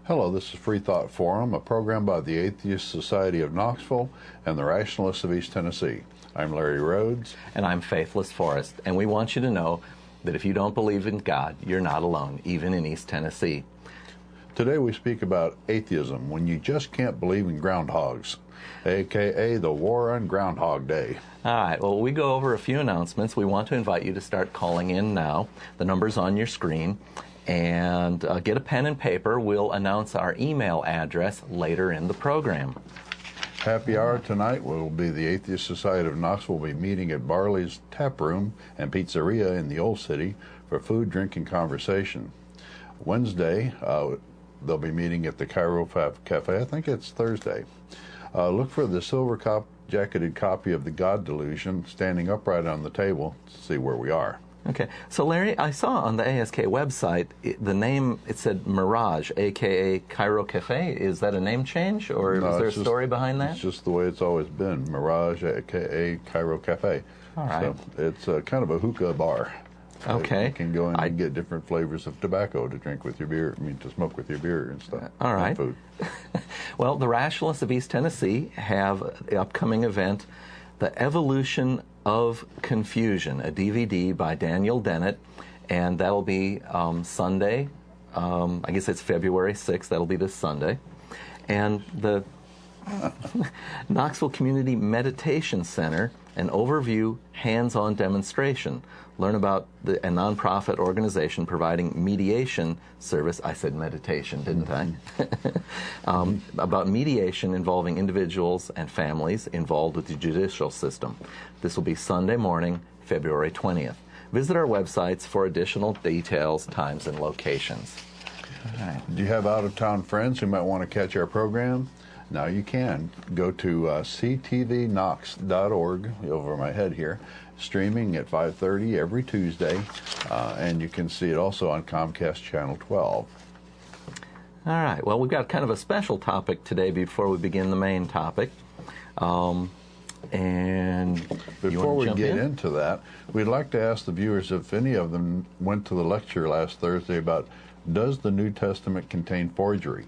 Hello, this is Freethought Forum, a program by the Atheist Society of Knoxville and the Rationalists of East Tennessee. I'm Larry Rhodes. And I'm Faithless Forrest. And we want you to know that if you don't believe in God, you're not alone, even in East Tennessee. Today we speak about atheism, when you just can't believe in groundhogs, a.k.a. the war on Groundhog Day. All right, well, we go over a few announcements. We want to invite you to start calling in now. The number's on your screen. And get a pen and paper. We'll announce our email address later in the program. Happy hour tonight will be the Atheist Society of Knoxville will be meeting at Barley's Tap Room and Pizzeria in the Old City for food, drink, and conversation. Wednesday, they'll be meeting at the Cairo Cafe. I think it's Thursday. Look for the silver jacketed copy of The God Delusion standing upright on the table to see where we are. Okay. So, Larry, I saw on the ASK website, the name, it said Mirage, a.k.a. Cairo Cafe. Is that a name change, or No, is there a story behind that? It's just the way it's always been, Mirage, a.k.a. Cairo Cafe. All right. So it's kind of a hookah bar. Okay. You can go in and get different flavors of tobacco to drink with your beer, to smoke with your beer and stuff. All right. And food. Well, the Rationalists of East Tennessee have the upcoming event, The Evolution of Confusion, a DVD by Daniel Dennett, and that'll be Sunday. I guess it's February 6th. That'll be this Sunday. And the Knoxville Community Meditation Center, an overview hands-on demonstration. Learn about a nonprofit organization providing mediation service. I said meditation, didn't I? About mediation involving individuals and families involved with the judicial system. This will be Sunday morning, February 20th. Visit our websites for additional details, times, and locations. All right. Do you have out-of-town friends who might want to catch our program? Now you can. Go to ctvknox.org, over my head here, streaming at 5:30 every Tuesday, and you can see it also on Comcast Channel 12. All right. Well, we've got kind of a special topic today before we begin the main topic. And before we get into that, we'd like to ask the viewers if any of them went to the lecture last Thursday about does the New Testament contain forgery?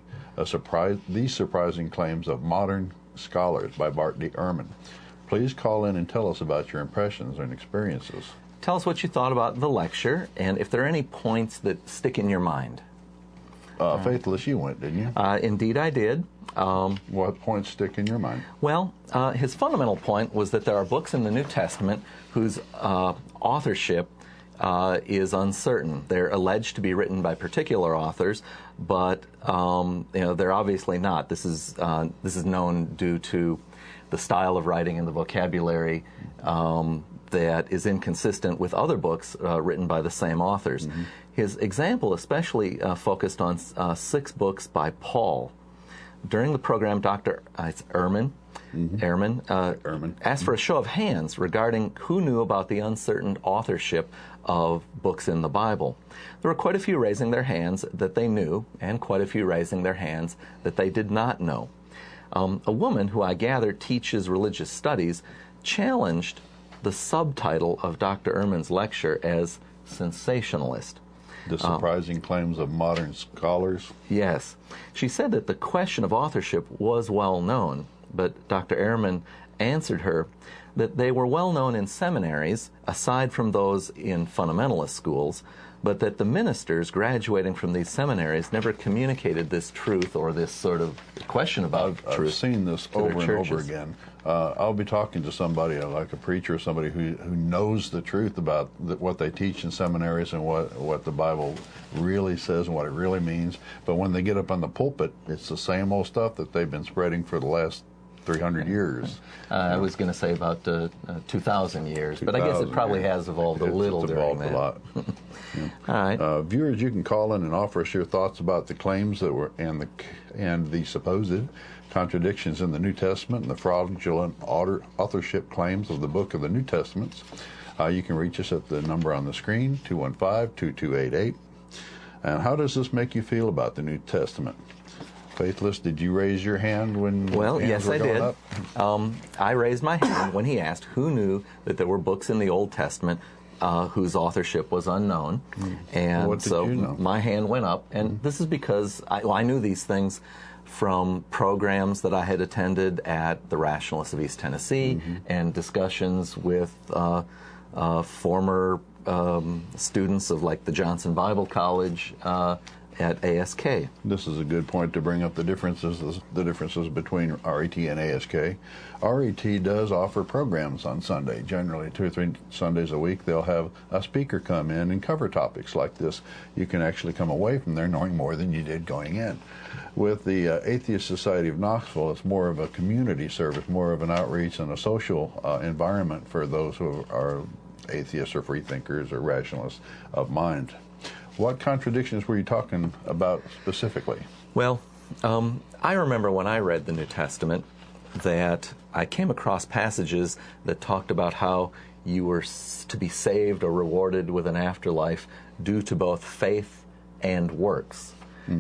These surprising claims of modern scholars by Bart D. Ehrman. Please call in and tell us about your impressions and experiences. Tell us what you thought about the lecture, and if there are any points that stick in your mind. Faithless, you went, didn't you? Indeed, I did. What points stick in your mind? Well, his fundamental point was that there are books in the New Testament whose authorship is uncertain. They're alleged to be written by particular authors, but they're obviously not. This is known due to the style of writing and the vocabulary that is inconsistent with other books written by the same authors. Mm-hmm. His example especially focused on 6 books by Paul. During the program, Dr. Ehrman asked for a show of hands regarding who knew about the uncertain authorship of books in the Bible. There were quite a few raising their hands that they knew, and quite a few raising their hands that they did not know. A woman who I gather teaches religious studies challenged the subtitle of Dr. Ehrman's lecture as sensationalist. The surprising claims of modern scholars? Yes. She said that the question of authorship was well known, but Dr. Ehrman answered her that they were well known in seminaries, aside from those in fundamentalist schools, but that the ministers graduating from these seminaries never communicated this truth or this sort of question about truth. I've seen this over and over again. I'll be talking to somebody, like a preacher, somebody who knows the truth about what they teach in seminaries and what the Bible really says and what it really means. But when they get up on the pulpit, it's the same old stuff that they've been spreading for the last 300 years. I was going to say about 2,000 years, but I guess it probably has evolved a little during that. It's evolved a lot. All right. Viewers, you can call in and offer us your thoughts about the claims that were and the supposed contradictions in the New Testament and the fraudulent authorship claims of the book of the New Testaments. You can reach us at the number on the screen, 215-2288. And how does this make you feel about the New Testament? Faithless, did you raise your hand when Well, yes, I did. I raised my hand when he asked who knew that there were books in the Old Testament whose authorship was unknown. And what did so you know? my hand went up. And this is because I knew these things from programs that I had attended at the Rationalists of East Tennessee and discussions with former students of like the Johnson Bible College at ASK. This is a good point to bring up the differences between RET and ASK. RET does offer programs on Sunday, generally 2 or 3 Sundays a week. They'll have a speaker come in and cover topics like this. You can actually come away from there knowing more than you did going in. With the Atheist Society of Knoxville, it's more of a community service, more of an outreach and a social environment for those who are atheists or freethinkers or rationalists of mind. What contradictions were you talking about specifically? Well, I remember when I read the New Testament that I came across passages that talked about how you were to be saved or rewarded with an afterlife due to both faith and works.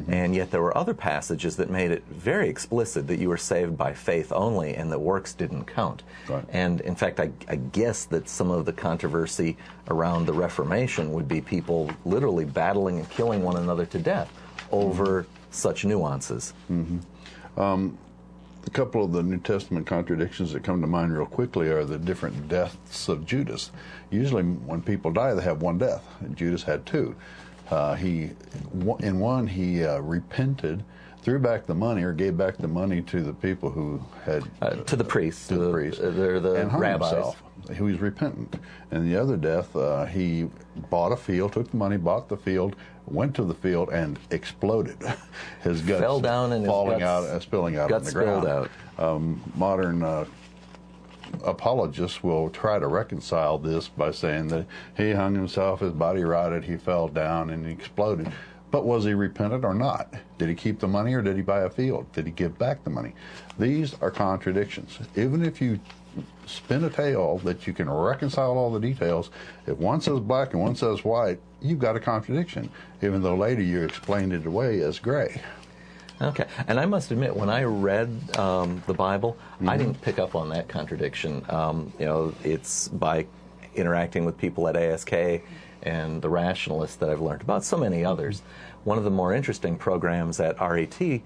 And yet there were other passages that made it very explicit that you were saved by faith only and that works didn't count. Right. And in fact, I guess that some of the controversy around the Reformation would be people literally battling and killing one another to death over such nuances. A couple of the New Testament contradictions that come to mind real quickly are the different deaths of Judas. Usually when people die, they have one death. Judas had 2. In one, he repented, threw back the money or gave back the money to the people who had... to the priests. They're the and hung rabbis. himself. He was repentant. And the other death, he bought a field, took the money, bought the field, went to the field, and exploded. His guts fell down and falling his guts, out, spilling out on guts the ground. spilled out. Modern apologists will try to reconcile this by saying that he hung himself, his body rotted, he fell down, and he exploded. But was he repentant or not? Did he keep the money or did he buy a field? Did he give back the money? These are contradictions. Even if you spin a tale that you can reconcile all the details, if one says black and one says white, you've got a contradiction, even though later you explained it away as gray. Okay, and I must admit, when I read the Bible, I didn't pick up on that contradiction. It's by interacting with people at ASK and the Rationalists that I've learned about so many others. One of the more interesting programs at RET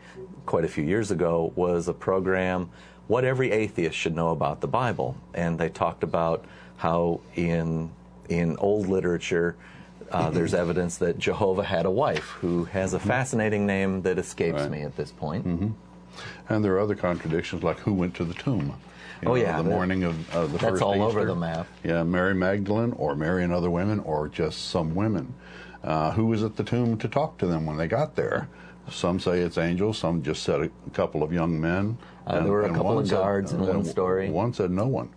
quite a few years ago was a program, What Every Atheist Should Know About the Bible. And they talked about how in old literature, there's evidence that Jehovah had a wife who has a fascinating name that escapes me at this point. And there are other contradictions, like who went to the tomb. The morning of the first Easter. That's all over the map. Yeah, Mary Magdalene or Mary and other women or just some women. Who was at the tomb to talk to them when they got there? Some say it's angels, some just said a couple of young men. There were a couple of guards in one story. One said no one.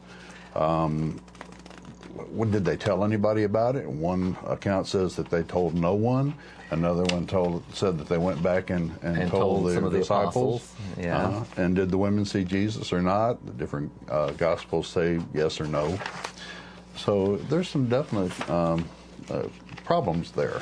Did they tell anybody about it? One account says that they told no one. Another one said that they went back and told some of the disciples. apostles. Yeah. And did the women see Jesus or not? The different Gospels say yes or no. So there's some definite problems there.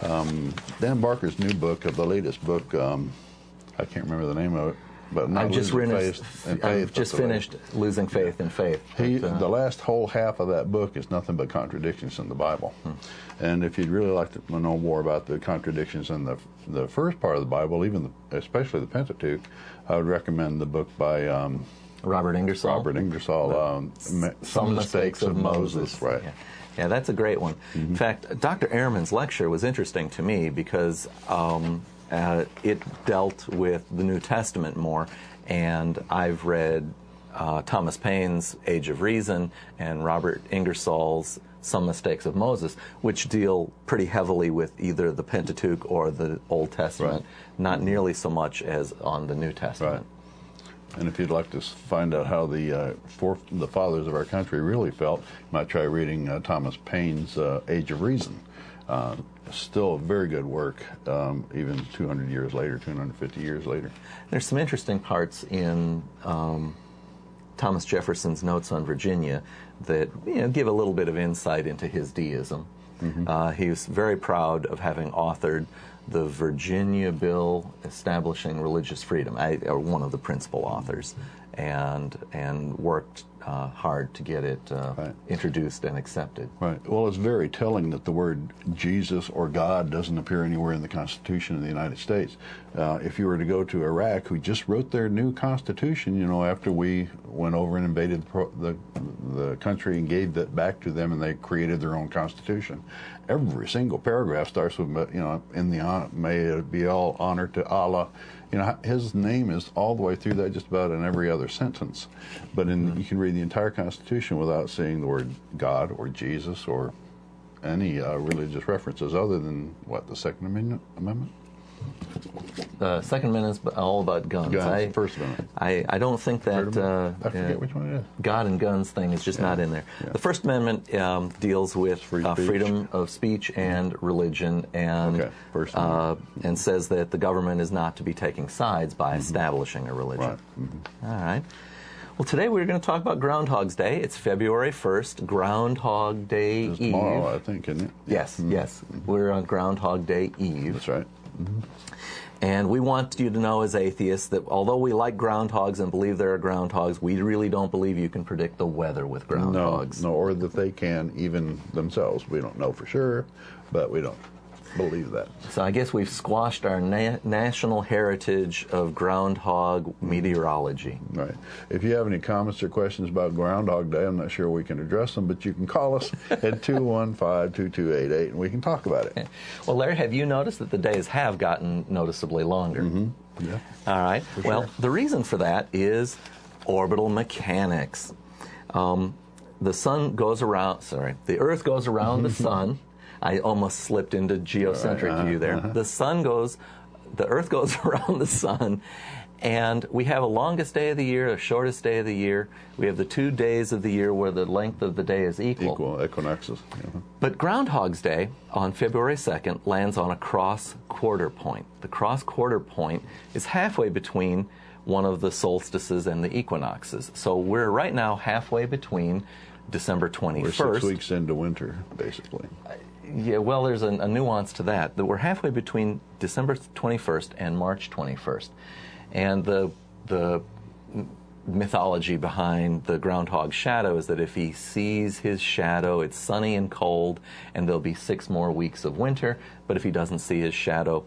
Dan Barker's new book, the latest book, I can't remember the name of it, but I've just finished Losing Faith in Faith. The last whole half of that book is nothing but contradictions in the Bible. And if you'd really like to know more about the contradictions in the first part of the Bible, especially the Pentateuch, I would recommend the book by Robert Ingersoll. Some Mistakes of Moses. Right. Yeah, that's a great one. In fact, Dr. Ehrman's lecture was interesting to me because it dealt with the New Testament more, and I've read Thomas Paine's Age of Reason and Robert Ingersoll's Some Mistakes of Moses, which deal pretty heavily with either the Pentateuch or the Old Testament, not nearly so much as on the New Testament. And if you'd like to find out how the fathers of our country really felt, you might try reading Thomas Paine's Age of Reason. Still a very good work, even 200 years later, 250 years later. There's some interesting parts in Thomas Jefferson's Notes on Virginia that give a little bit of insight into his deism. He was very proud of having authored the Virginia Bill establishing religious freedom, one of the principal authors, and worked hard to get it introduced and accepted. Right. Well, it's very telling that the word Jesus or God doesn't appear anywhere in the Constitution of the United States. If you were to go to Iraq, who just wrote their new Constitution, after we went over and invaded the country and gave that back to them, and they created their own Constitution. Every single paragraph starts with, in the honor, may it be all honor to Allah. His name is all the way through that, just about in every other sentence. But you can read the entire Constitution without seeing the word God or Jesus or any religious references other than, the Second Amendment? The Second Amendment is all about guns. First Amendment. I don't think that I forget which one it is. God and guns thing is just not in there. Yeah. The First Amendment deals with freedom of speech and religion, and and says that the government is not to be taking sides by establishing a religion. Right. All right. Well, today we're going to talk about Groundhog's Day. It's February 1st, Groundhog Day Eve. Tomorrow, I think, isn't it? Yes, yes. We're on Groundhog Day Eve. That's right. And we want you to know as atheists that although we like groundhogs and believe there are groundhogs, we really don't believe you can predict the weather with groundhogs. No, or that they can even themselves. We don't know for sure, but we don't believe that. So I guess we've squashed our national heritage of groundhog meteorology. Right. If you have any comments or questions about Groundhog Day, I'm not sure we can address them, but you can call us at 215-2288 and we can talk about it. Well, Larry, have you noticed that the days have gotten noticeably longer? Yeah. All right. Well, the reason for that is orbital mechanics. The Earth goes around the sun. I almost slipped into geocentric view there. The Earth goes around the sun, and we have a longest day of the year, a shortest day of the year. We have the 2 days of the year where the length of the day is equal. Equal, equinoxes. But Groundhog's Day on February 2nd lands on a cross-quarter point. The cross-quarter point is halfway between one of the solstices and the equinoxes. So we're right now halfway between December 21st. We're 6 weeks into winter, basically. Yeah, well, there's a nuance to that we're halfway between December 21st and March 21st. And the mythology behind the groundhog shadow is that if he sees his shadow, it's sunny and cold, and there'll be 6 more weeks of winter. But if he doesn't see his shadow,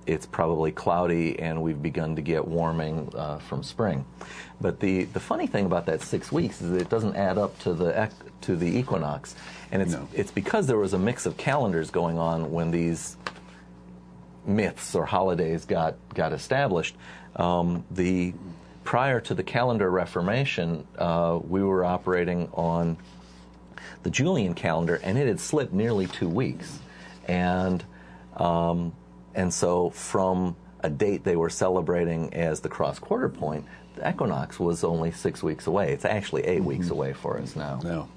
it's probably cloudy, and we've begun to get warming from spring. But the funny thing about that 6 weeks is that it doesn't add up to the equinox, and it's because there was a mix of calendars going on when these myths or holidays got established. Prior to the calendar reformation, we were operating on the Julian calendar, and it had slipped nearly 2 weeks, and so from a date they were celebrating as the cross-quarter point, the equinox was only 6 weeks away. It's actually 8 weeks away for us now. No.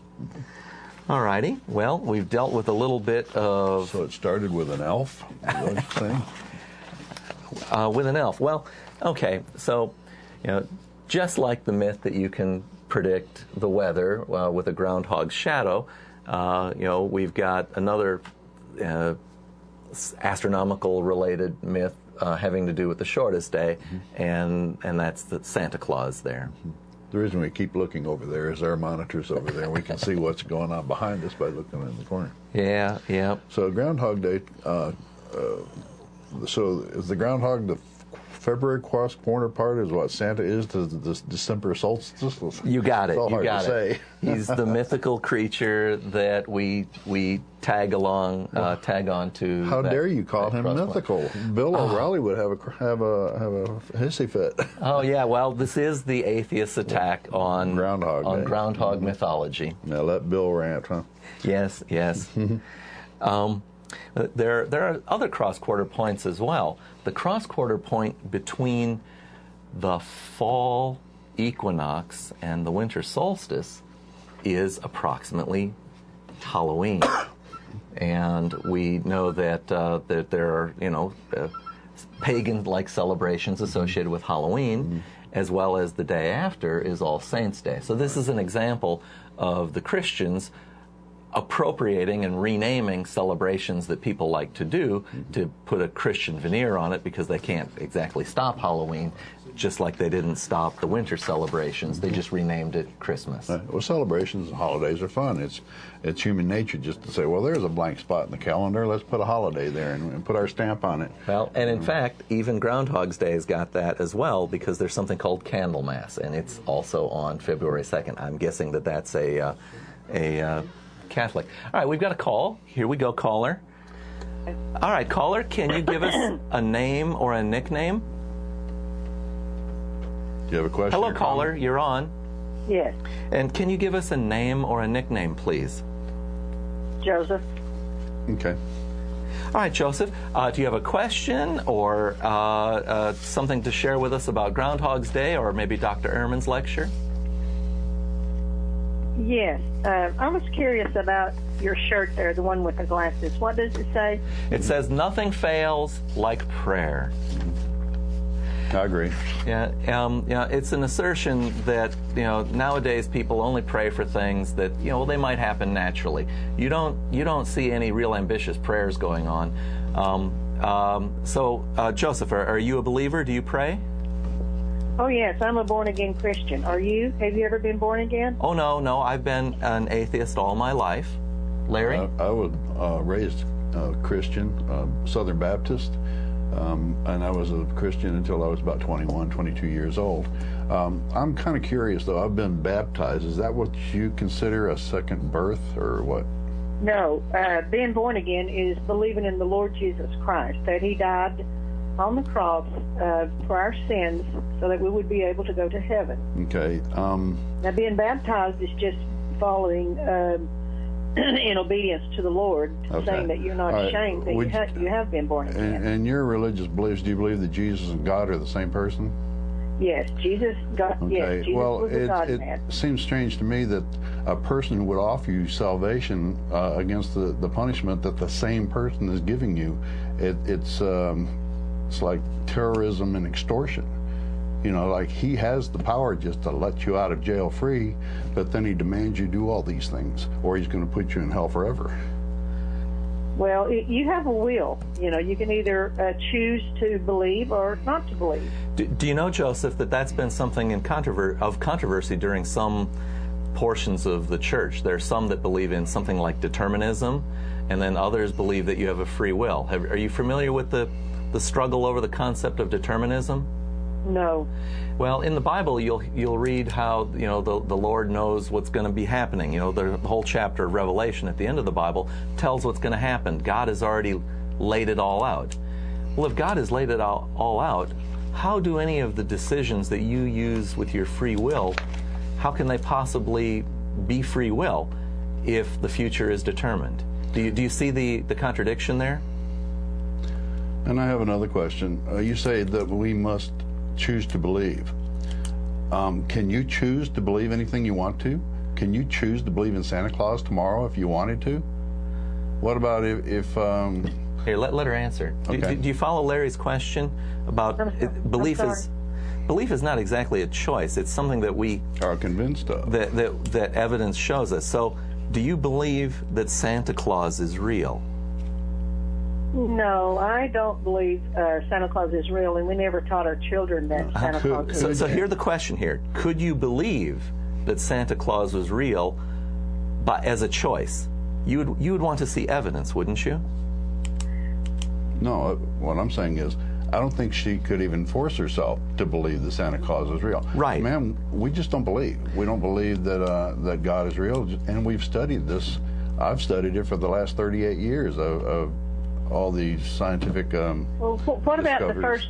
All righty. Well, we've dealt with a little bit of... So it started with an elf, is that what you're saying? With an elf. Well, okay. So, just like the myth that you can predict the weather with a groundhog's shadow, we've got another astronomical-related myth having to do with the shortest day, and that's the Santa Claus there. The reason we keep looking over there is our monitors over there. We can see what's going on behind us by looking in the corner. Yeah, yeah. So Groundhog Day, so is the groundhog the February cross-quarter part is what Santa is to the December solstice? You got it. It's all you hard got to it. say. He's the mythical creator that we tag on to. How dare you call him mythical? Bill O'Reilly would have a hissy fit. Oh yeah, well this is the atheist attack on Groundhog mythology. Now let Bill rant, huh? Yes, yes. There are other cross-quarter points as well. The cross-quarter point between the fall equinox and the winter solstice is approximately Halloween. And we know that there are, pagan-like celebrations associated with Halloween, as well as the day after is All Saints' Day. So this is an example of the Christians appropriating and renaming celebrations that people like to do to put a Christian veneer on it, because they can't exactly stop Halloween, just like they didn't stop the winter celebrations. They just renamed it Christmas. Well, celebrations and holidays are fun. It's human nature just to say, well, there's a blank spot in the calendar. Let's put a holiday there and put our stamp on it. Well, and in fact, even Groundhog's Day has got that as well, because there's something called Candlemas, and it's also on February 2nd. I'm guessing that that's a Catholic. All right, we've got a call. Here we go, caller. All right, caller, can you give us a name or a nickname? Do you have a question? Hello, caller, you're on. Yes. And can you give us a name or a nickname, please? Joseph. Okay. All right, Joseph, do you have a question or something to share with us about Groundhog's Day or maybe Dr. Ehrman's lecture? Yes. I was curious about your shirt there, the one with the glasses. What does it say? It says, "Nothing fails like prayer." I agree. Yeah, it's an assertion that nowadays people only pray for things that they might happen naturally. You don't see any real ambitious prayers going on. So Joseph, are you a believer? Do you pray? Oh yes, I'm a born again Christian. Are you? Have you ever been born again? Oh no, I've been an atheist all my life. Larry? I was raised Christian, Southern Baptist. And I was a Christian until I was about 21, 22 years old. I'm kind of curious, though. I've been baptized. Is that what you consider a second birth, or what? No. Being born again is believing in the Lord Jesus Christ, that He died on the cross for our sins so that we would be able to go to heaven. Okay. Now, being baptized is just following in obedience to the Lord, saying that you're not ashamed that you have been born again. And your religious beliefs, do you believe that Jesus and God are the same person? Yes, Jesus, God. Okay. Yes, Jesus was a God-man. It seems strange to me that a person who would offer you salvation against the punishment that the same person is giving you, it's like terrorism and extortion. Like he has the power just to let you out of jail free, but then he demands you do all these things, or he's going to put you in hell forever. Well, you have a will. You can either choose to believe or not to believe. Do you know, Joseph, that's been something in controversy during some portions of the church? There are some that believe in something like determinism, and then others believe that you have a free will. Are you familiar with the struggle over the concept of determinism? No. Well, in the Bible, you'll read how the Lord knows what's going to be happening. The whole chapter of Revelation at the end of the Bible tells what's going to happen. God has already laid it all out. Well, if God has laid it all out, how do any of the decisions that you use with your free will, how can they possibly be free will if the future is determined? Do you see the contradiction there? And I have another question. You say that we must choose to believe. Can you choose to believe anything you want to? Can you choose to believe in Santa Claus tomorrow if you wanted to? What about if Here, let her answer. Okay. Do you follow Larry's question about belief? Belief is not exactly a choice. It's something that we are convinced of. That evidence shows us. So, do you believe that Santa Claus is real? No, I don't believe Santa Claus is real, and we never taught our children that Santa Claus is real. So here's the question here. Could you believe that Santa Claus was real as a choice? You would want to see evidence, wouldn't you? No, what I'm saying is, I don't think she could even force herself to believe that Santa Claus is real. Right. Ma'am, we just don't believe. We don't believe that God is real, and we've studied this. I've studied it for the last 38 years of all these scientific Well, what about the first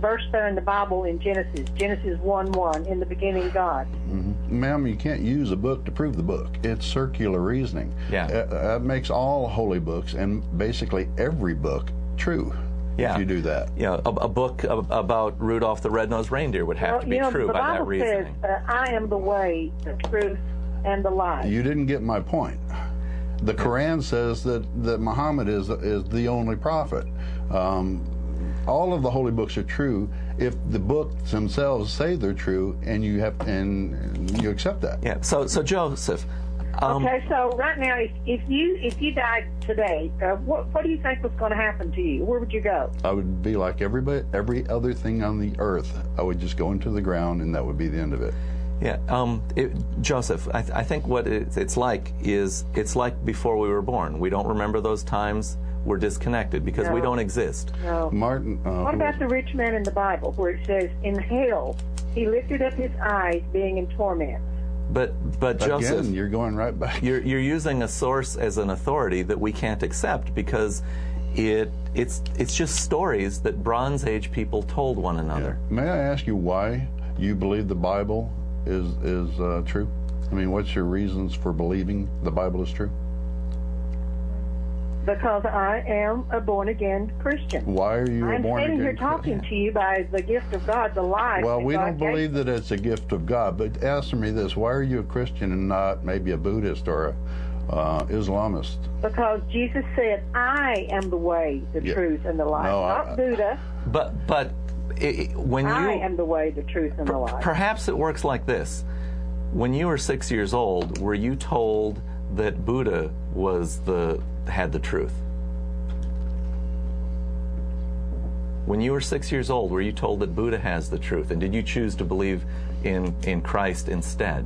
verse there in the Bible in Genesis 1:1, in the beginning God? Mm-hmm. Ma'am, you can't use a book to prove the book. It's circular reasoning. Yeah. That makes all holy books and basically every book true. Yeah. if you do that. You know, a book about Rudolph the Red-Nosed Reindeer would have to be true by that reasoning. The Bible says, I am the way, the truth, and the life. You didn't get my point. The Quran says that Muhammad is the only prophet. All of the holy books are true if the books themselves say they're true, and you accept that. Yeah. So Joseph. Okay, so right now, if you died today, what do you think was going to happen to you? Where would you go? I would be like every other thing on the earth. I would just go into the ground, and that would be the end of it. Yeah, Joseph, I think what it's like is it's like before we were born. We don't remember those times. We're disconnected because we don't exist. No. Martin. What about the rich man in the Bible, where it says, "In hell, he lifted up his eyes, being in torment"? But Joseph, again, you're going right back. You're using a source as an authority that we can't accept because it's just stories that Bronze Age people told one another. Yeah. May I ask you why you believe the Bible is true? I mean, what's your reasons for believing the Bible is true? Because I am a born-again Christian. Why are you a born-again Christian? I'm sitting here talking to you by the gift of God, the life. Well, we don't believe that it's a gift of God, but answer me this. Why are you a Christian and not maybe a Buddhist or a Islamist? Because Jesus said, I am the way, the truth, and the life. No, not Buddha. But when I am the way, the truth, and the life. Perhaps it works like this. When you were 6 years old, were you told that Buddha had the truth? When you were 6 years old, were you told that Buddha has the truth? And did you choose to believe in Christ instead?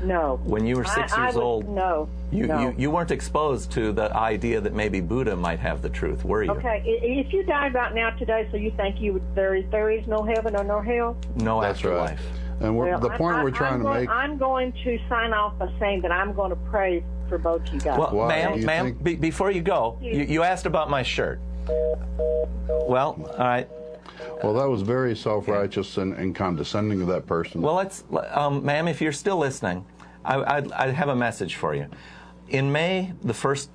No. When you were 6 years old, no. You weren't exposed to the idea that maybe Buddha might have the truth, were you? Okay, if you died right now today, so you think there is no heaven or no hell? No That's afterlife. Right. And the point we're trying to make... I'm going to sign off by saying that I'm going to pray for both you guys. Well, ma'am, before you go, you asked about my shirt. Well, all right. Well, that was very self-righteous and condescending of that person. Well, ma'am, if you're still listening, I have a message for you. In May, the first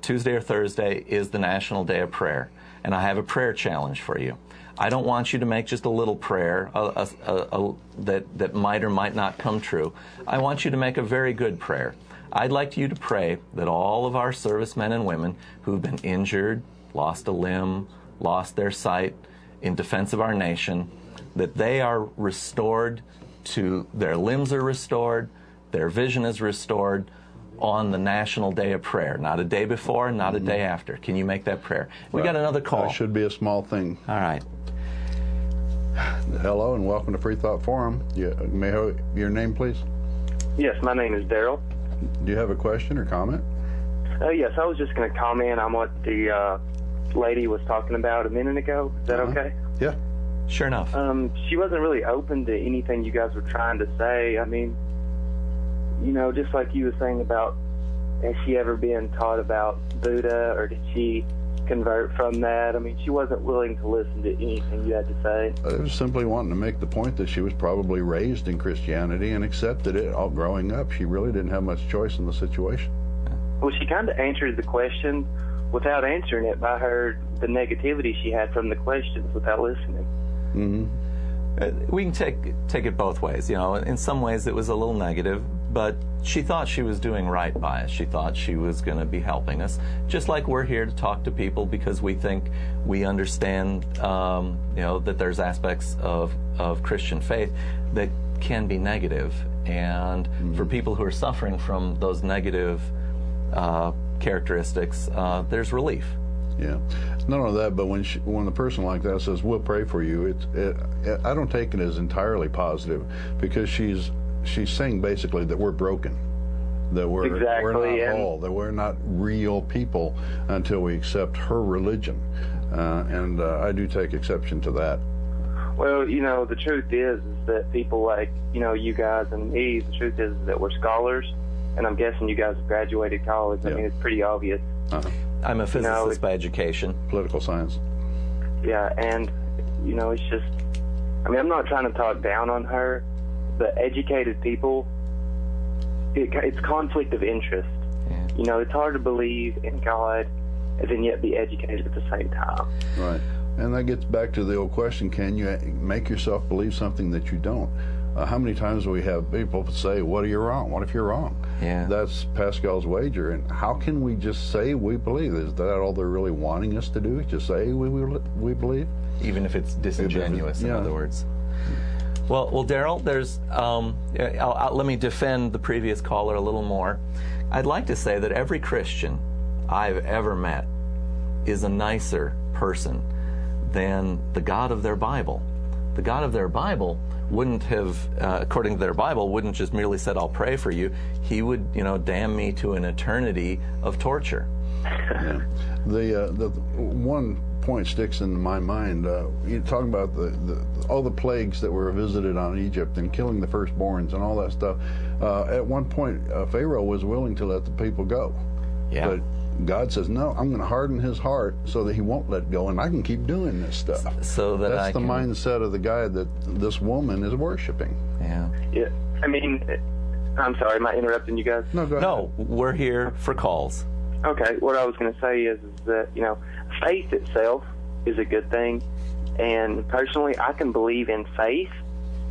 Tuesday or Thursday is the National Day of Prayer, and I have a prayer challenge for you. I don't want you to make just a little prayer that might or might not come true. I want you to make a very good prayer. I'd like you to pray that all of our servicemen and women who've been injured, lost a limb, lost their sight in defense of our nation, that they are restored their limbs are restored, their vision is restored on the National Day of Prayer. Not a day before, not a day after. Can you make that prayer? We got another call. That should be a small thing. All right. Hello and welcome to Freethought Forum. May I have your name, please? Yes, my name is Daryl. Do you have a question or comment? Yes, I was just going to comment on what the lady was talking about a minute ago. Is that okay? Yeah. Sure enough. She wasn't really open to anything you guys were trying to say. I mean, just like you were saying about, has she ever been taught about Buddha, or did she convert from that? I mean, she wasn't willing to listen to anything you had to say. I was simply wanting to make the point that she was probably raised in Christianity and accepted it all growing up. She really didn't have much choice in the situation. Well, she kind of answered the question without answering it by the negativity she had from the questions without listening. Mm-hmm. We can take it both ways. In some ways it was a little negative, but she thought she was doing right by us. She thought she was going to be helping us, just like we're here to talk to people because we think we understand, that there's aspects of Christian faith that can be negative, and for people who are suffering from those negative characteristics, there's relief. Yeah, not only that, but when a person like that says, "We'll pray for you," I don't take it as entirely positive, because she's saying basically that we're broken, that we're not whole, that we're not real people until we accept her religion, and I do take exception to that. Well, the truth is that people like you guys and me, the truth is that we're scholars, and I'm guessing you guys have graduated college. I mean, it's pretty obvious. I'm a physicist by education. Political science. Yeah, and, it's just, I'm not trying to talk down on her, but educated people, it's conflict of interest. Yeah. It's hard to believe in God and then yet be educated at the same time. Right. And that gets back to the old question, can you make yourself believe something that you don't? How many times do we have people say, what are you wrong? What if you're wrong? Yeah. That's Pascal's wager. And how can we just say we believe? Is that all they're really wanting us to do? Just say we believe? Even if it's disingenuous, in other words. Well, Daryl, there's. Let me defend the previous caller a little more. I'd like to say that every Christian I've ever met is a nicer person than the God of their Bible. The God of their Bible wouldn't have, according to their Bible, wouldn't just merely said, "I'll pray for you." He would, damn me to an eternity of torture. Yeah. The one point sticks in my mind. You're talking about all the plagues that were visited on Egypt and killing the firstborns and all that stuff. At one point, Pharaoh was willing to let the people go. Yeah. But God says, no, I'm going to harden his heart so that he won't let go, and I can keep doing this stuff. So that's the mindset of the guy that this woman is worshiping. Yeah. Yeah. I mean, I'm sorry, am I interrupting you guys? No, go ahead. No, we're here for calls. Okay, what I was going to say is that, faith itself is a good thing. And personally, I can believe in faith,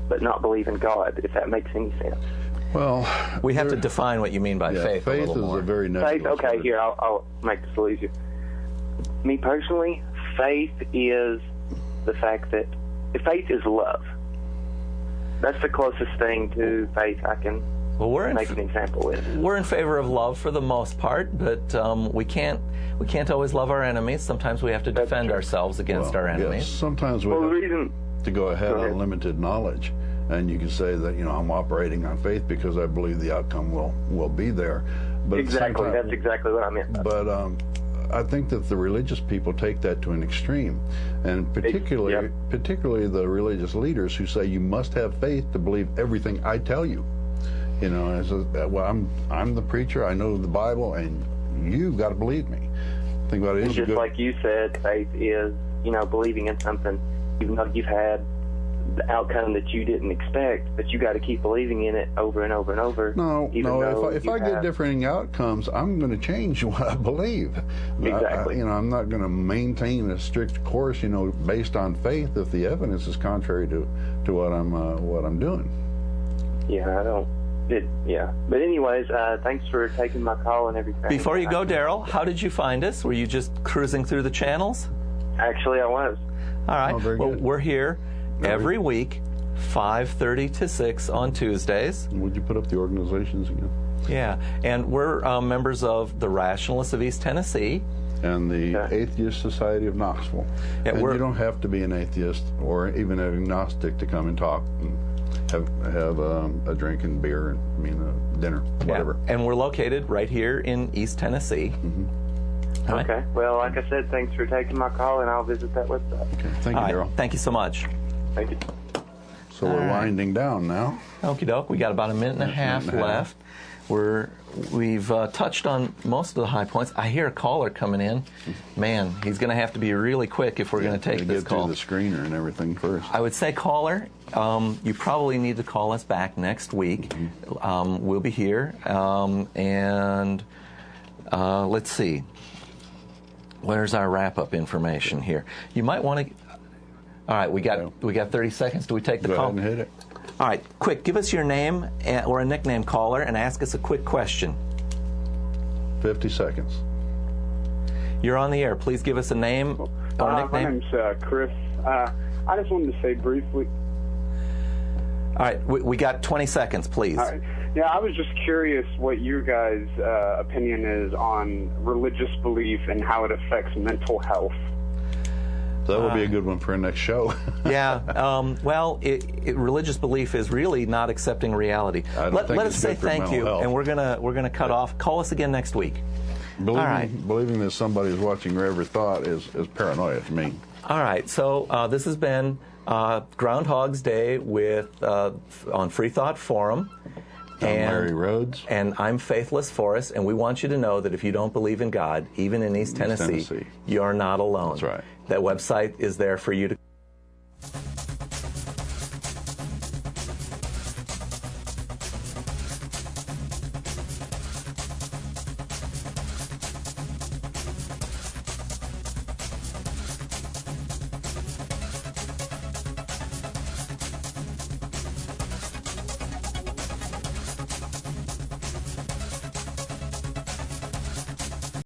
but not believe in God, if that makes any sense. Well, we have to define what you mean by faith a little more. Faith is a very nebulous faith, okay, word. here, I'll make this a little easier. Me personally, faith is the fact that faith is love. That's the closest thing to faith I can make an example with. We're in favor of love for the most part, but we can't always love our enemies. Sometimes we have to defend ourselves against our enemies. Yes, sometimes we have to go ahead on limited knowledge. And you can say that, I'm operating on faith because I believe the outcome will be there. But exactly, that's exactly what I meant. But I think that the religious people take that to an extreme, and particularly the religious leaders who say you must have faith to believe everything I tell you. I'm the preacher, I know the Bible, and you've got to believe me. Think about it. It's just like you said, faith is, believing in something, even though you've had the outcome that you didn't expect, but you got to keep believing in it over and over and over. No. If I get differing outcomes, I'm going to change what I believe. Exactly. I'm not going to maintain a strict course, based on faith if the evidence is contrary to what I'm doing. Yeah, I don't. But anyways, thanks for taking my call and everything. Before you go, Daryl, how did you find us? Were you just cruising through the channels? Actually, I was. All right. Well, we're here every week, 5:30 to 6 on Tuesdays. Would you put up the organizations again? Yeah, and we're members of the Rationalists of East Tennessee. And the Atheist Society of Knoxville. Yeah, and you don't have to be an atheist or even an agnostic to come and talk and have a drink and beer and dinner, whatever. Yeah. And we're located right here in East Tennessee. Mm-hmm. Right. Okay. Well, like I said, thanks for taking my call, and I'll visit that website. Okay. Thank you, Daryl. Thank you so much. Thank you. So we're winding down now. Okie doke. We got about a minute and a half left. We've touched on most of the high points. I hear a caller coming in. Man, he's going to have to be really quick if we're going to take this call. Get through the screener and everything first. I would say, caller, you probably need to call us back next week. Mm-hmm. We'll be here, and let's see. Where's our wrap-up information here? You might want to. All right, we got 30 seconds. Do we take the call? Go ahead and hit it. All right, quick. Give us your name or a nickname, caller, and ask us a quick question. 50 seconds. You're on the air. Please give us a name or a nickname. My name's Chris. I just wanted to say briefly. All right, we got 20 seconds, please. All right. Yeah, I was just curious what your guys' opinion is on religious belief and how it affects mental health. That would be a good one for our next show. Yeah. Well, religious belief is really not accepting reality. Let us say thank you, and we're gonna cut off. Call us again next week. Believing that somebody is watching your every thought is paranoia to me. All right. So this has been Groundhog's Day on Freethought Forum. I'm Larry Rhodes. And I'm Faithless Forrest, and we want you to know that if you don't believe in God, even in East Tennessee, you're not alone. That's right. That website is there for you to